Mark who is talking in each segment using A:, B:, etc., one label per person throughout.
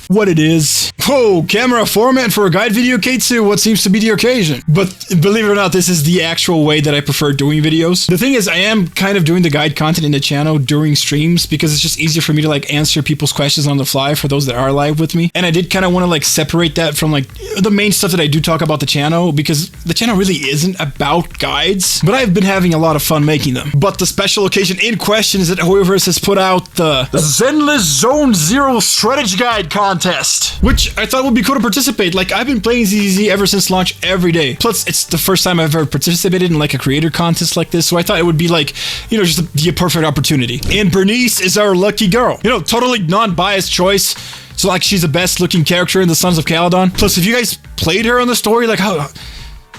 A: what it is. Whoa, camera format for a guide video, Ktsu, what seems to be the occasion. But believe it or not, this is the actual way that I prefer doing videos. The thing is, I am kind of doing the guide content in the channel during streams because it's just easier for me to like answer people's questions on the fly for those that are live with me. And I did kind of want to like separate that from like the main stuff that I do talk about the channel, because the channel really isn't about guides, but I've been having a lot of fun making them. But the special occasion in question is that hoyoverse has put out the Zenless Zone Zero strategy guide contest, which I thought would be cool to participate. Like, I've been playing ZZZ ever since launch every day. Plus, it's the first time I've ever participated in like a creator contest like this, so I thought it would be like, you know, just the perfect opportunity. And Burnice is our lucky girl. You know, totally non-biased choice. So like, she's the best looking character in the Sons of Caledon. Plus, if you guys played her on the story, like how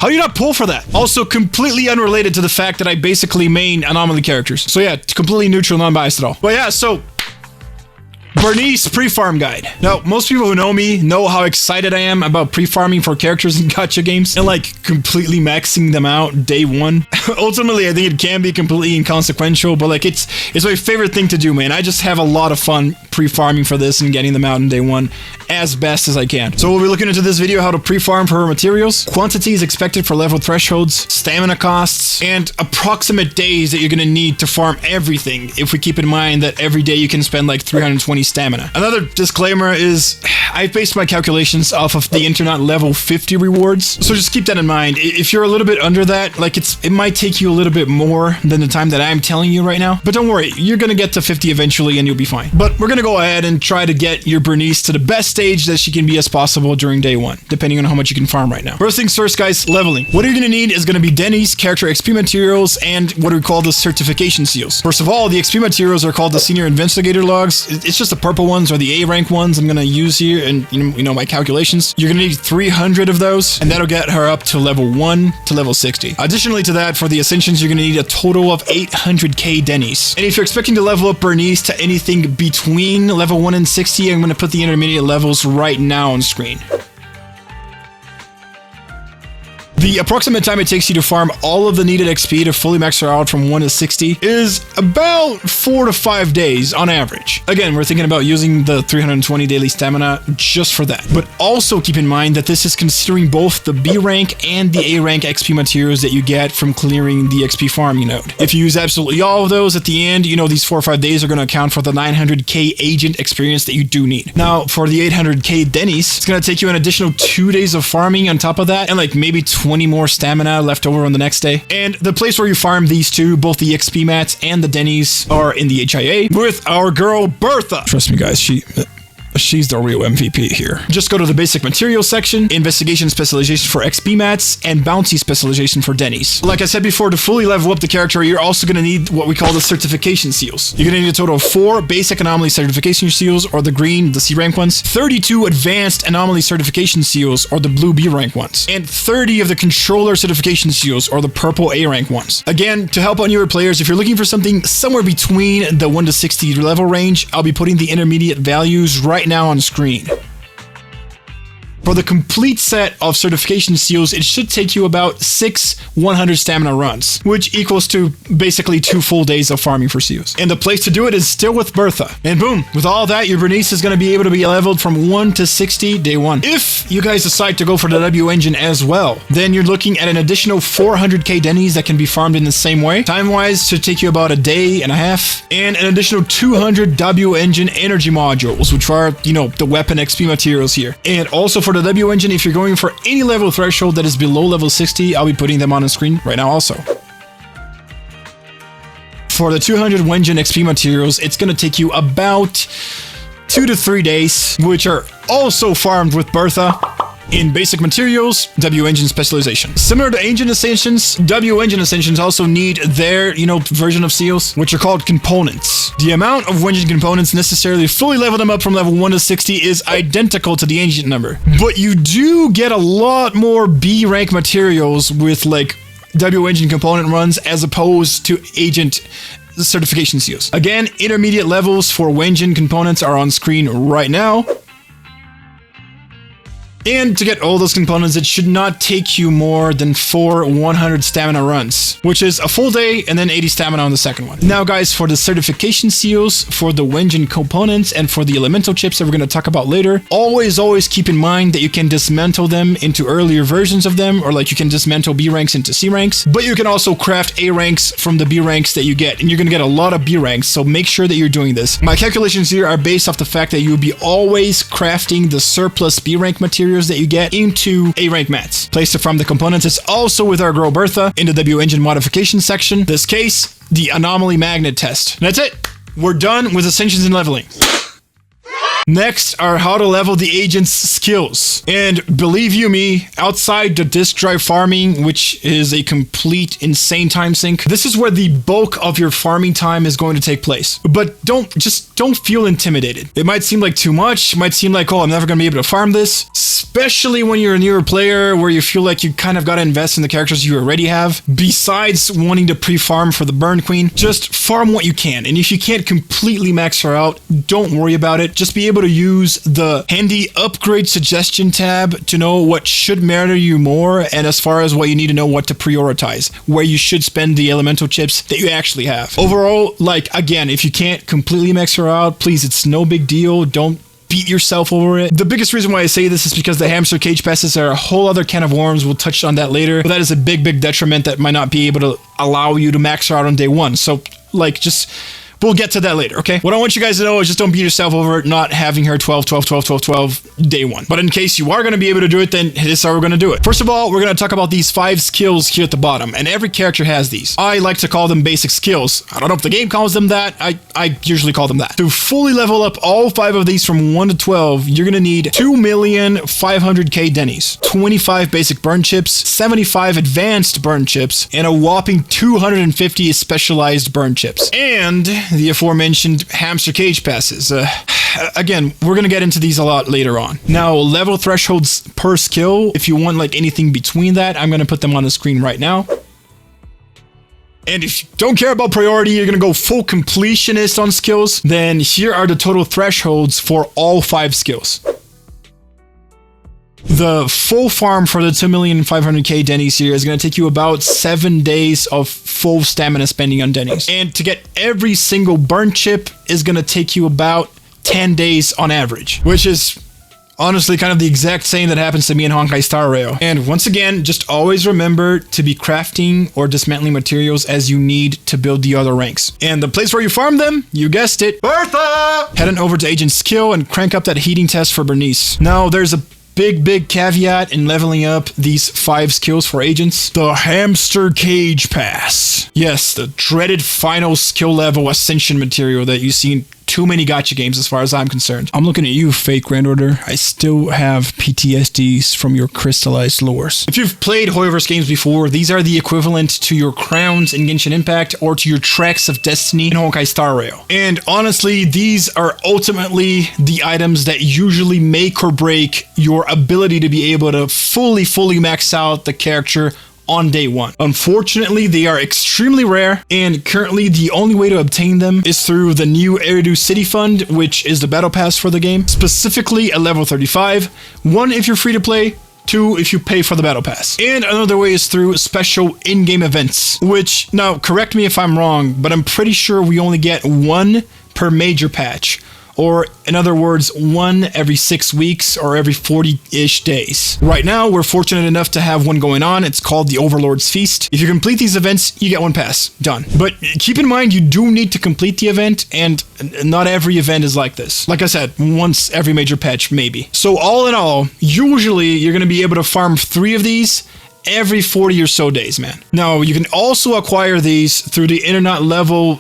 A: do you not pull for that? Also, completely unrelated to the fact that I basically main anomaly characters. So yeah, completely neutral, non-biased at all. But yeah, so Burnice pre-farm guide. Now, most people who know me know how excited I am about pre-farming for characters in gacha games and like completely maxing them out day one. Ultimately, I think it can be completely inconsequential, but like it's my favorite thing to do, man. I just have a lot of fun pre-farming for this and getting them out in day one as best as I can. So we'll be looking into this video how to pre-farm for her materials, quantities expected for level thresholds, stamina costs, and approximate days that you're gonna need to farm everything, if we keep in mind that every day you can spend like 320 stamina. Another disclaimer is I based my calculations off of the internet level 50 rewards, so just keep that in mind. If you're a little bit under that, like it might take you a little bit more than the time that I'm telling you right now, but don't worry, you're gonna get to 50 eventually and you'll be fine. But we're gonna go ahead and try to get your Burnice to the best stage that she can be as possible during day one, depending on how much you can farm right now. First things first, guys, leveling. What you're gonna need is gonna be Denny's character XP materials and what we call the certification seals. First of all, the XP materials are called the senior investigator logs. It's just the purple ones or the A rank ones I'm gonna use here, and you know my calculations. You're gonna need 300 of those, and that'll get her up to level 1 to level 60. Additionally to that, for the ascensions, you're gonna need a total of 800k Denny's. And if you're expecting to level up Burnice to anything between level 1 and 60, I'm gonna put the intermediate levels right now on screen. The approximate time it takes you to farm all of the needed XP to fully max her out from 1 to 60 is about 4 to 5 days on average. Again, we're thinking about using the 320 daily stamina just for that. But also keep in mind that this is considering both the B rank and the A rank XP materials that you get from clearing the XP farming node. If you use absolutely all of those at the end, you know these 4 or 5 days are going to account for the 900k agent experience that you do need. Now, for the 800k Denny's, it's going to take you an additional 2 days of farming on top of that, and like maybe 20 more stamina left over on the next day. And the place where you farm these two, both the XP mats and the Denny's, are in the HIA with our girl Bertha. Trust me, guys, she's the real MVP here. Just go to the basic materials section, investigation specialization for XP mats, and bounty specialization for Denny's. Like I said before, to fully level up the character, you're also going to need what we call the certification seals. You're going to need a total of 4 basic anomaly certification seals, or the green, the C rank ones, 32 advanced anomaly certification seals, or the blue B rank ones, and 30 of the controller certification seals, or the purple A rank ones. Again, to help out newer players, if you're looking for something somewhere between the 1 to 60 level range, I'll be putting the intermediate values right now on screen. For the complete set of certification seals, it should take you about 6 100 stamina runs, which equals to basically 2 full days of farming for seals. And the place to do it is still with Bertha. And boom, with all that, your Burnice is going to be able to be leveled from 1 to 60 day 1. If you guys decide to go for the W engine as well, then you're looking at an additional 400k Denny's that can be farmed in the same way. Time-wise, should take you about a day and a half, and an additional 200 W engine energy modules, which are, you know, the weapon XP materials here. And also for the W engine, if you're going for any level threshold that is below level 60, I'll be putting them on the screen right now also. For the 200 Wenjin XP materials, it's going to take you about 2 to 3 days, which are also farmed with Bertha in basic materials, W engine specialization. Similar to Ancient Ascensions, W engine Ascensions also need their, version of seals, which are called components. The amount of Wenjin components necessarily to fully level them up from level 1 to 60 is identical to the ancient number. But you do get a lot more B rank materials with like W engine component runs as opposed to agent certification seals. Again, intermediate levels for Wenjin components are on screen right now. And to get all those components, it should not take you more than 4 100 stamina runs, which is a full day and then 80 stamina on the second one. Now guys, for the certification seals, for the engine components, and for the elemental chips that we're going to talk about later, always keep in mind that you can dismantle them into earlier versions of them, or like you can dismantle B ranks into C ranks, but you can also craft A ranks from the B ranks that you get, and you're going to get a lot of B ranks, so make sure that you're doing this. My calculations here are based off the fact that you will be always crafting the surplus B rank materials that you get into A rank mats. Place to farm the components is also with our girl Bertha in the W engine modification section. This case, the anomaly magnet test. That's it. We're done with ascensions and leveling. Next are how to level the agent's skills. And believe you me, outside the disk drive farming, which is a complete insane time sink, this is where the bulk of your farming time is going to take place. But don't feel intimidated. It might seem like too much, it might seem like, oh, I'm never going to be able to farm this, especially when you're a newer player where you feel like you kind of got to invest in the characters you already have. Besides wanting to pre-farm for the Burn Queen, just farm what you can. And if you can't completely max her out, don't worry about it. Just be able to use the handy upgrade suggestion tab to know what should matter you more, and as far as what you need to know what to prioritize, where you should spend the elemental chips that you actually have. Overall, like, again, if you can't completely max her out, please, it's no big deal. Don't beat yourself over it. The biggest reason why I say this is because the hamster cage passes are a whole other can of worms. We'll touch on that later, but that is a big detriment that might not be able to allow you to max her out on day one. So, like, just... we'll get to that later, okay? What I want you guys to know is just don't beat yourself over not having her 12 day one. But in case you are going to be able to do it, then this is how we're going to do it. First of all, we're going to talk about these 5 skills here at the bottom, and every character has these. I like to call them basic skills. I don't know if the game calls them that. I usually call them that. To fully level up all 5 of these from 1 to 12, you're going to need 2,500,000 Dennies, 25 basic burn chips, 75 advanced burn chips, and a whopping 250 specialized burn chips. And the aforementioned hamster cage passes. Again, we're going to get into these a lot later on. Now, level thresholds per skill, if you want like anything between that, I'm going to put them on the screen right now. And if you don't care about priority, you're going to go full completionist on skills, then here are the total thresholds for all 5 skills. The full farm for the 2,500,000 Dennies here is going to take you about 7 days of full stamina spending on Dennies. And to get every single burn chip is going to take you about 10 days on average, which is honestly kind of the exact same that happens to me in Honkai Star Rail. And once again, just always remember to be crafting or dismantling materials as you need to build the other ranks. And the place where you farm them, you guessed it, Bertha! Head on over to Agent Skill and crank up that heating test for Burnice. Now, there's a big caveat in leveling up these 5 skills for agents. The hamster cage pass. Yes, the dreaded final skill level ascension material that you see in too many gacha games as far as I'm concerned. I'm looking at you, fake Grand Order. I still have PTSDs from your crystallized lures. If you've played hoyoverse games before, these are the equivalent to your crowns in Genshin Impact or to your tracks of destiny in Honkai Star Rail. And honestly, these are ultimately the items that usually make or break your ability to be able to fully max out the character on day one. Unfortunately, they are extremely rare, and currently the only way to obtain them is through the new Eridu City Fund, which is the battle pass for the game, specifically at level 35. 1, if you're free to play, 2, if you pay for the battle pass. And another way is through special in-game events, which, now correct me if I'm wrong, but I'm pretty sure we only get 1 per major patch. Or, in other words, 1 every 6 weeks or every 40-ish days. Right now, we're fortunate enough to have one going on. It's called the Overlord's Feast. If you complete these events, you get 1 pass. Done. But keep in mind, you do need to complete the event, and not every event is like this. Like I said, once every major patch, maybe. So all in all, usually you're going to be able to farm 3 of these every 40 or so days, man. Now, you can also acquire these through the internet level,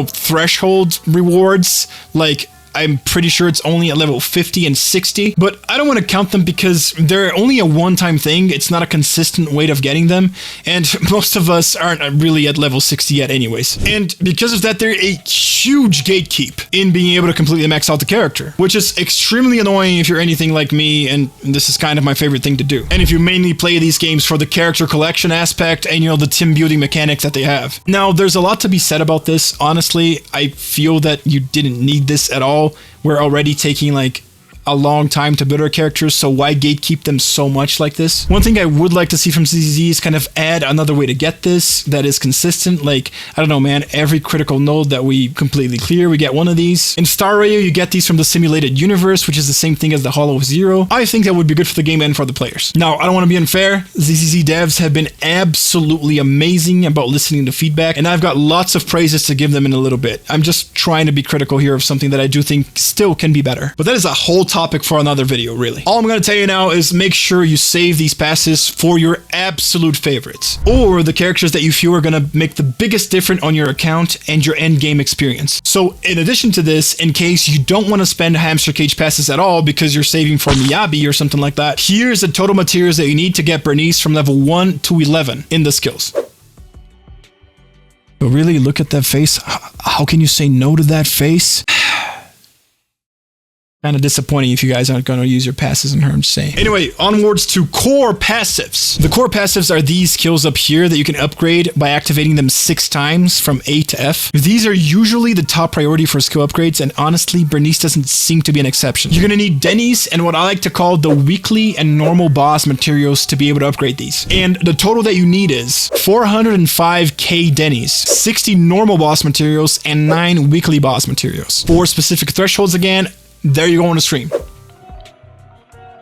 A: threshold rewards, like I'm pretty sure it's only at level 50 and 60, but I don't want to count them because they're only a one-time thing. It's not a consistent way of getting them, and most of us aren't really at level 60 yet anyways. And because of that, they're a huge gatekeep in being able to completely max out the character, which is extremely annoying if you're anything like me, and this is kind of my favorite thing to do. And if you mainly play these games for the character collection aspect and, the team building mechanics that they have. Now, there's a lot to be said about this. Honestly, I feel that you didn't need this at all. We're already taking like a long time to build our characters, so why gatekeep them so much like this? One thing I would like to see from ZZZ is kind of add another way to get this that is consistent. Like, I don't know, man, every critical node that we completely clear, we get one of these. In Star Rail, you get these from the simulated universe, which is the same thing as the Hollow Zero. I think that would be good for the game and for the players. Now, I don't want to be unfair. ZZZ devs have been absolutely amazing about listening to feedback, and I've got lots of praises to give them in a little bit. I'm just trying to be critical here of something that I do think still can be better. But that is a whole topic for another video, really. All I'm going to tell you now is make sure you save these passes for your absolute favorites, or the characters that you feel are going to make the biggest difference on your account and your end game experience. So in addition to this, in case you don't want to spend hamster cage passes at all because you're saving for Miyabi or something like that, here's the total materials that you need to get Burnice from level 1 to 11 in the skills. But really, look at that face. How can you say no to that face? Kind of disappointing if you guys aren't going to use your passes on her, I'm just saying. Anyway, onwards to core passives. The core passives are these skills up here that you can upgrade by activating them 6 times from A to F. These are usually the top priority for skill upgrades, and honestly, Burnice doesn't seem to be an exception. You're going to need Denny's and what I like to call the weekly and normal boss materials to be able to upgrade these. And the total that you need is 405k Denny's, 60 normal boss materials, and 9 weekly boss materials. For specific thresholds again, there you go on the stream.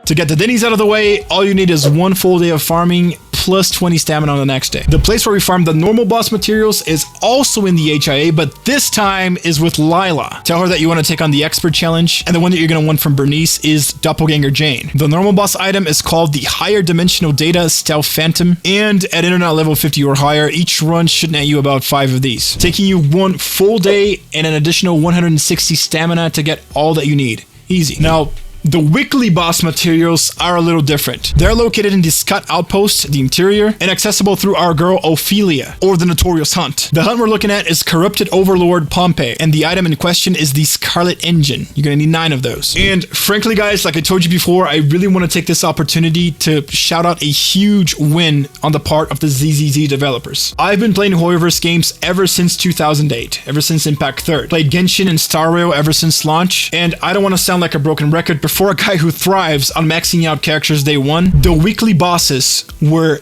A: To get the Denny's out of the way, all you need is 1 full day of farming plus 20 stamina on the next day. The place where we farm the normal boss materials is also in the HIA, but this time is with Lila. Tell her that you want to take on the expert challenge, and the one that you're going to want from Burnice is Doppelganger Jane. The normal boss item is called the Higher Dimensional Data Stealth Phantom, and at internet level 50 or higher, each run should net you about 5 of these, taking you 1 full day and an additional 160 stamina to get all that you need. Easy. Now, the weekly boss materials are a little different. They're located in the Scut Outpost, the interior, and accessible through our girl Ophelia, or the Notorious Hunt. The hunt we're looking at is Corrupted Overlord Pompey, and the item in question is the Scarlet Engine. You're gonna need 9 of those. And frankly, guys, like I told you before, I really want to take this opportunity to shout out a huge win on the part of the ZZZ developers. I've been playing hoyoverse games ever since 2008, ever since Impact 3rd. Played Genshin and Star Rail ever since launch, and I don't want to sound like a broken record, but for a guy who thrives on maxing out characters day 1, the weekly bosses were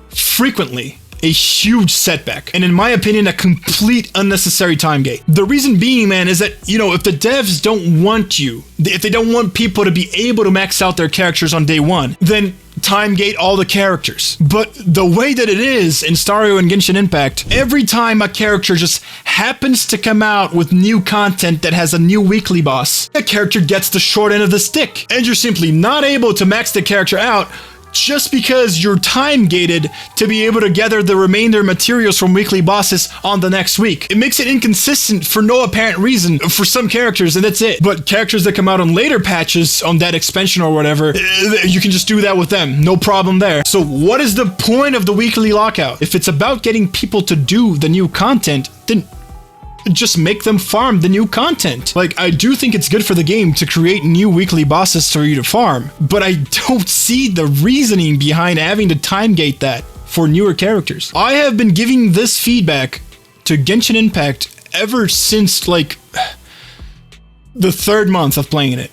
A: frequently a huge setback, and in my opinion, a complete unnecessary time gate. The reason being, man, is that, you know, if the devs don't want you, if they don't want people to be able to max out their characters on day 1, then time gate all the characters. But the way that it is in Star Rail and Genshin Impact, every time a character just happens to come out with new content that has a new weekly boss, that character gets the short end of the stick, and you're simply not able to max the character out just because you're time gated to be able to gather the remainder materials from weekly bosses on the next week. It makes it inconsistent for no apparent reason for some characters, and that's it. But characters that come out on later patches on that expansion or whatever, you can just do that with them. No problem there. So what is the point of the weekly lockout? If it's about getting people to do the new content, then just make them farm the new content. Like, I do think it's good for the game to create new weekly bosses for you to farm, but I don't see the reasoning behind having to time gate that for newer characters. I have been giving this feedback to Genshin Impact ever since, like, the 3rd month of playing it.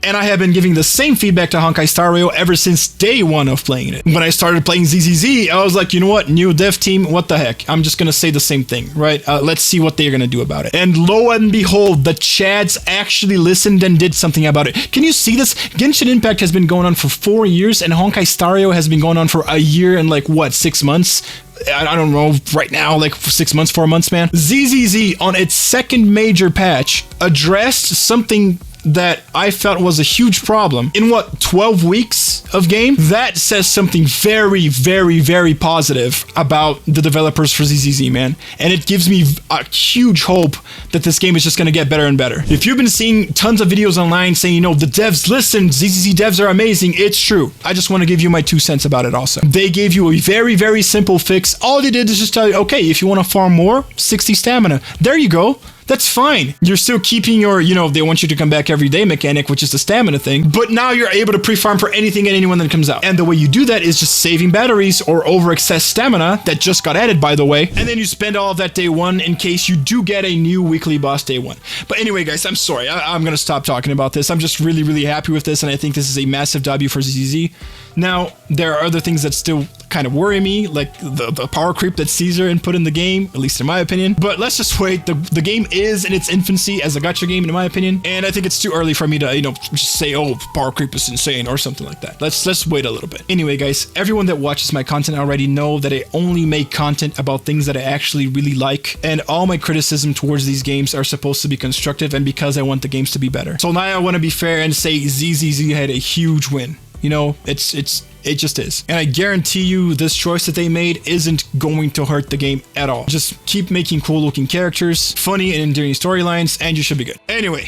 A: And I have been giving the same feedback to Honkai Star Rail ever since day 1 of playing it. When I started playing ZZZ, I was like, you know what, new dev team, what the heck? I'm just gonna say the same thing, right? Let's see what they're gonna do about it. And lo and behold, the Chads actually listened and did something about it. Can you see this? Genshin Impact has been going on for 4 years, and Honkai Star Rail has been going on for a year and, like, what, 6 months? I don't know, right now, like 6 months, 4 months, man. ZZZ, on its 2nd major patch, addressed something that I felt was a huge problem in what, 12 weeks of game? That says something very, very, very positive about the developers for ZZZ, man. And it gives me a huge hope that this game is just gonna get better and better. If you've been seeing tons of videos online saying, you know, the devs listen, ZZZ devs are amazing, it's true. I just want to give you my 2 cents about it also. They gave you a very, very simple fix. All they did is just tell you, okay, if you want to farm more, 60 stamina. There you go. That's fine. You're still keeping your, you know, they want you to come back every day mechanic, which is the stamina thing, but now you're able to pre-farm for anything and anyone that comes out. And the way you do that is just saving batteries or over excess stamina that just got added, by the way, and then you spend all of that day one in case you do get a new weekly boss day one. But anyway, guys, I'm sorry. I'm going to stop talking about this. I'm just really, really happy with this, and I think this is a massive W for ZZZ. Now, there are other things that still kind of worry me, like the power creep that Caesar input in the game, at least in my opinion. But let's just wait. The game is in its infancy as a gacha game, in my opinion, and I think it's too early for me to, you know, just say, oh, power creep is insane or something like that. Let's wait a little bit. Anyway, guys, everyone that watches my content already know that I only make content about things that I actually really like, and all my criticism towards these games are supposed to be constructive and because I want the games to be better. So now I want to be fair and say ZZZ had a huge win. You know, it just is. And I guarantee you this choice that they made isn't going to hurt the game at all. Just keep making cool looking characters, funny and endearing storylines, and you should be good. Anyway,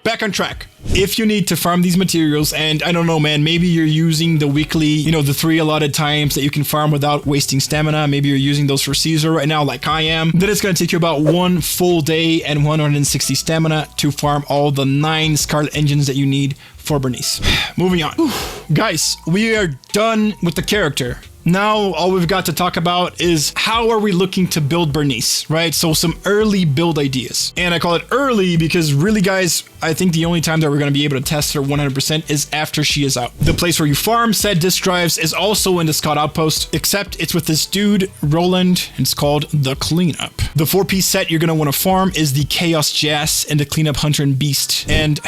A: back on track. If you need to farm these materials, and I don't know, man, maybe you're using the weekly, you know, the 3 allotted times that you can farm without wasting stamina. Maybe you're using those for Caesar right now, like I am. Then it's going to take you about 1 full day and 160 stamina to farm all the 9 Scarlet engines that you need for Burnice. Moving on. Guys, we are done with the character. Now, all we've got to talk about is how are we looking to build Burnice, right? So some early build ideas. And I call it early because really, guys, I think the only time that we're going to be able to test her 100% is after she is out. The place where you farm said disk drives is also in the Scout Outpost, except it's with this dude, Roland, and it's called the Cleanup. The 4-piece set you're going to want to farm is the Chaos Jas and the Cleanup Hunter and Beast. And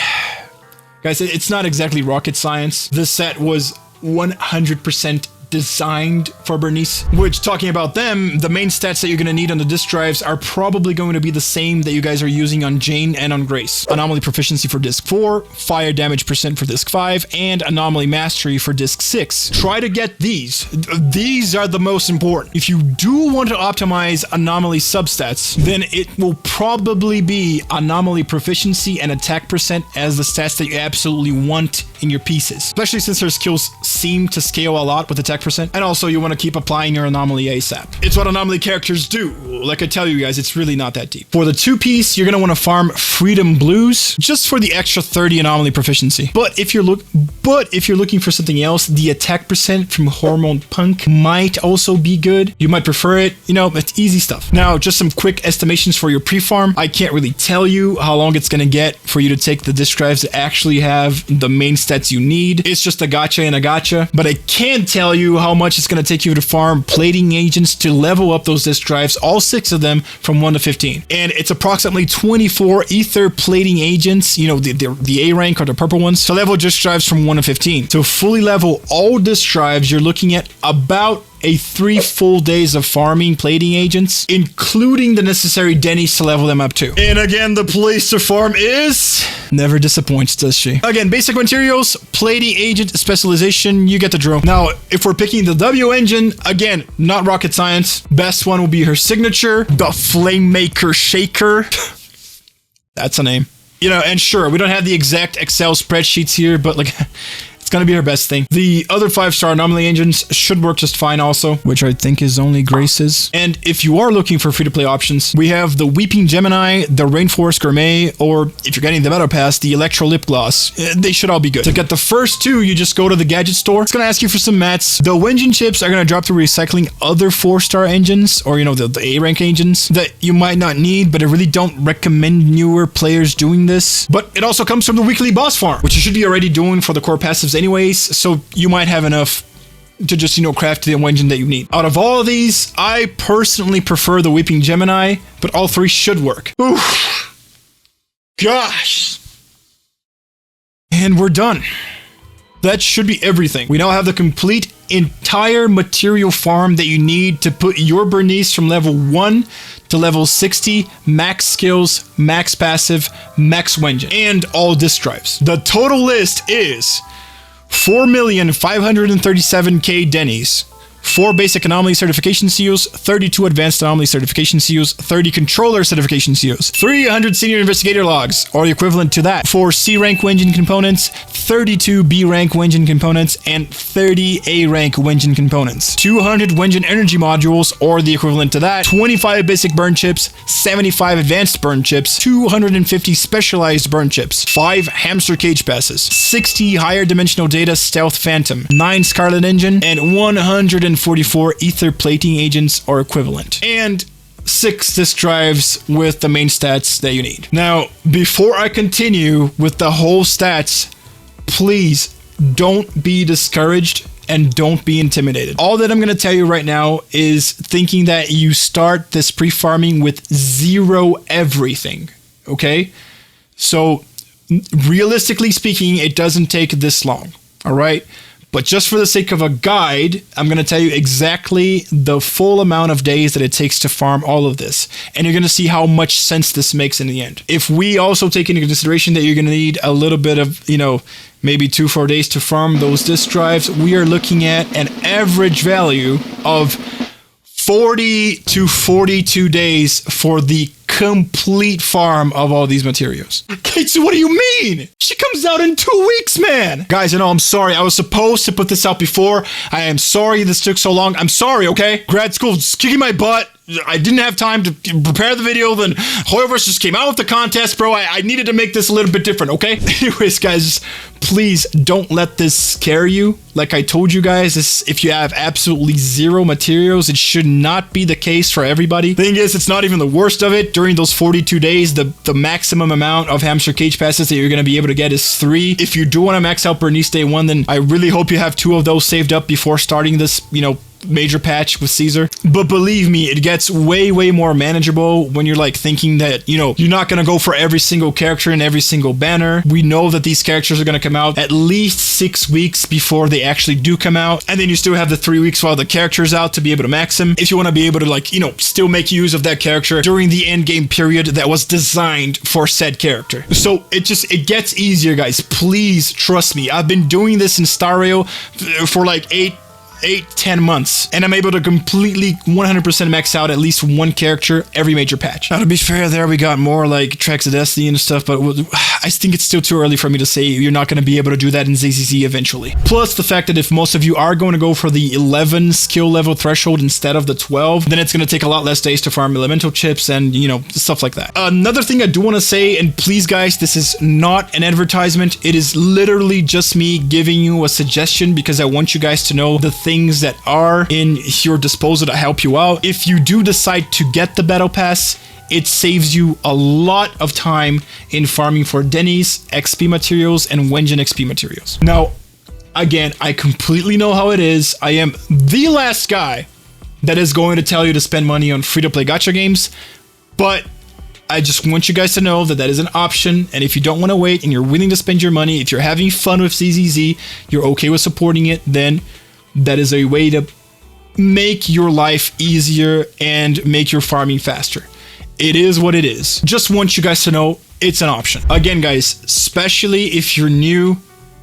A: guys, it's not exactly rocket science. This set was 100% designed for Burnice, which, talking about them, the main stats that you're going to need on the disk drives are probably going to be the same that you guys are using on Jane and on Grace. Anomaly proficiency for disk 4, fire damage percent for disk 5, and anomaly mastery for disk 6. Try to get these. These are the most important. If you do want to optimize anomaly substats, then it will probably be anomaly proficiency and attack percent as the stats that you absolutely want in your pieces, especially since her skills seem to scale a lot with attack percent, and also you want to keep applying your anomaly ASAP. It's what anomaly characters do. Like I tell you guys, it's really not that deep. For the 2-piece, you're going to want to farm Freedom Blues just for the extra 30 anomaly proficiency. But if you're looking for something else, the attack percent from Hormone Punk might also be good. You might prefer it. You know, it's easy stuff. Now, just some quick estimations for your pre-farm. I can't really tell you how long it's going to get for you to take the disk drives that actually have the main stats you need. It's just a gacha and a gacha. But I can tell you how much it's going to take you to farm plating agents to level up those disk drives, all 6 of them, from 1 to 15. And it's approximately 24 ether plating agents, you know, the A rank or the purple ones, to level disk drives from 1 to 15. To fully level all disk drives, you're looking at about 3 full days of farming plating agents, including the necessary dennies to level them up too. And again, the place to farm is... never disappoints, does she? Again, basic materials, plating agent specialization, you get the drill. Now, if we're picking the W engine, again, not rocket science. Best one will be her signature, the Flame Maker Shaker. That's a name. You know, and sure, we don't have the exact Excel spreadsheets here, but like... it's gonna be her best thing. The other 5-star anomaly engines should work just fine also, which I think is only Grace's. And if you are looking for free-to-play options, we have the Weeping Gemini, the Rainforest Gourmet, or if you're getting the Meta Pass, the Electro Lip Gloss. They should all be good. To get the first 2, you just go to the gadget store. It's gonna ask you for some mats. The engine chips are gonna drop through recycling other 4-star engines, or you know, the A-rank engines that you might not need, but I really don't recommend newer players doing this. But it also comes from the weekly boss farm, which you should be already doing for the core passives anyways, so you might have enough to just, you know, craft the engine that you need. Out of all of these, I personally prefer the Weeping Gemini, but all 3 should work. Oof. Gosh. And we're done. That should be everything. We now have the complete entire material farm that you need to put your Burnice from level 1 to level 60, max skills, max passive, max engine, and all disk drives. The total list is 4,537,000 dennies, 4 basic anomaly certification seals, 32 advanced anomaly certification seals, 30 controller certification seals, 300 senior investigator logs, or the equivalent to that, 4 C rank Wenjin components, 32 B rank Wenjin components, and 30 A rank Wenjin components, 200 Wenjin energy modules, or the equivalent to that, 25 basic burn chips, 75 advanced burn chips, 250 specialized burn chips, 5 hamster cage passes, 60 higher dimensional data stealth phantom, 9 Scarlet engine, and 144 ether plating agents or equivalent, and 6 disk drives with the main stats that you need. Now, before I continue with the whole stats, please don't be discouraged and don't be intimidated. All that I'm going to tell you right now is thinking that you start this pre-farming with 0 everything, okay? So realistically speaking, it doesn't take this long, all right? But just for the sake of a guide, I'm going to tell you exactly the full amount of days that it takes to farm all of this. And you're going to see how much sense this makes in the end. If we also take into consideration that you're going to need a little bit of, maybe 2-4 days to farm those disk drives, we are looking at an average value of 40 to 42 days for the complete farm of all these materials. Ktsu, what do you mean? She comes out in 2 weeks, man. Guys, I know, I'm sorry. I was supposed to put this out before. I am sorry this took so long. I'm sorry, okay? Grad school is kicking my butt. I didn't have time to prepare the video. Then Hoyoverse just came out with the contest, bro. I needed to make this a little bit different, okay? Anyways, guys, please don't let this scare you. Like I told you guys, if you have absolutely 0 materials, it should not be the case for everybody. Thing is, it's not even the worst of it. During those 42 days, the maximum amount of hamster cage passes that you're going to be able to get is 3. If you do want to max out Burnice day 1, then I really hope you have 2 of those saved up before starting this, major patch with Caesar. But believe me, it gets way more manageable when you're like thinking that you're not gonna go for every single character and every single banner. We know that these characters are gonna come out at least 6 weeks before they actually do come out, and then you still have the 3 weeks while the character's out to be able to max them if you want to be able to still make use of that character during the end game period that was designed for said character. So it gets easier, guys. Please trust me. I've been doing this in Star Rail for like 8-10 months, and I'm able to completely 100% max out at least 1 character every major patch. Now, to be fair, there we got more like Tracks of Destiny and stuff, but I think it's still too early for me to say you're not going to be able to do that in ZZZ eventually. Plus the fact that if most of you are going to go for the 11 skill level threshold instead of the 12, then it's going to take a lot less days to farm elemental chips and stuff like that. Another thing I do want to say, and please guys, this is not an advertisement, it is literally just me giving you a suggestion because I want you guys to know the things that are in your disposal to help you out. If you do decide to get the battle pass, it saves you a lot of time in farming for Denny's XP materials and Wenjin XP materials. Now, again, I completely know how it is. I am the last guy that is going to tell you to spend money on free-to-play gacha games, but I just want you guys to know that that is an option, and if you don't want to wait and you're willing to spend your money, if you're having fun with ZZZ, you're okay with supporting it, then that is a way to make your life easier and make your farming faster. It is what it is. Just want you guys to know it's an option. Again, guys, especially if you're new,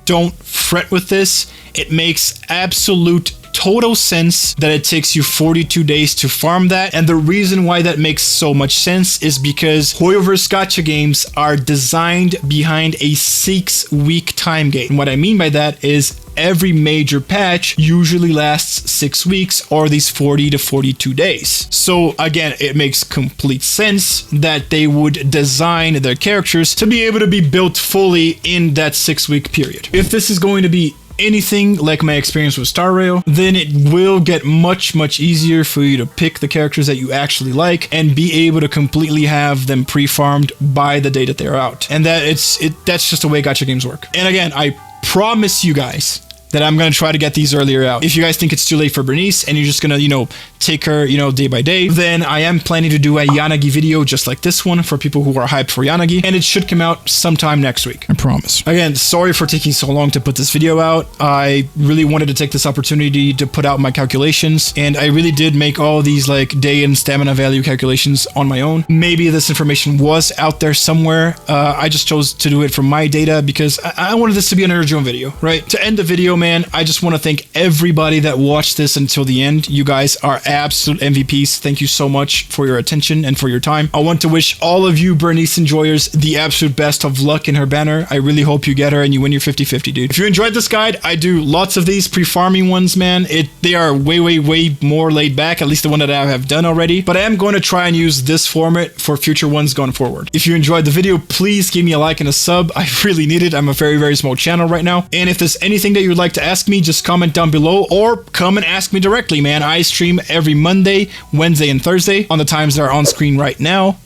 A: don't fret with this. It makes absolute total sense that it takes you 42 days to farm that, and the reason why that makes so much sense is because Hoyoverse gacha games are designed behind a 6-week time gate. And what I mean by that is every major patch usually lasts 6 weeks, or these 40 to 42 days. So again, it makes complete sense that they would design their characters to be able to be built fully in that 6-week period. If this is going to be anything like my experience with Star Rail, then it will get much easier for you to pick the characters that you actually like and be able to completely have them pre-farmed by the day that they're out. And that's just the way gacha games work. And again, I promise you guys that I'm going to try to get these earlier out. If you guys think it's too late for Burnice and you're just going to, take her, day by day, then I am planning to do a Yanagi video just like this one for people who are hyped for Yanagi, and it should come out sometime next week. I promise. Again, sorry for taking so long to put this video out. I really wanted to take this opportunity to put out my calculations, and I really did make all these like day and stamina value calculations on my own. Maybe this information was out there somewhere. I just chose to do it from my data because I wanted this to be an original video, right? To end the video, video, man, I just want to thank everybody that watched this until the end. You guys are absolute MVPs. Thank you so much for your attention and for your time. I want to wish all of you Burnice enjoyers the absolute best of luck in her banner. I really hope you get her and you win your 50-50, dude. If you enjoyed this guide, I do lots of these pre-farming ones, man. They are way more laid back, at least the one that I have done already. But I am going to try and use this format for future ones going forward. If you enjoyed the video, please give me a like and a sub. I really need it. I'm a very small channel right now. And if there's anything that you would like to ask me, just comment down below or come and ask me directly, man. I stream every Monday, Wednesday, and Thursday on the times that are on screen right now.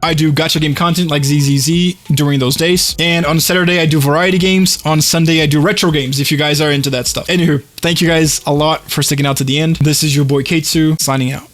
A: I do gacha game content like ZZZ during those days. And on Saturday, I do variety games. On Sunday, I do retro games if you guys are into that stuff. Anywho, thank you guys a lot for sticking out to the end. This is your boy Ktsu, signing out.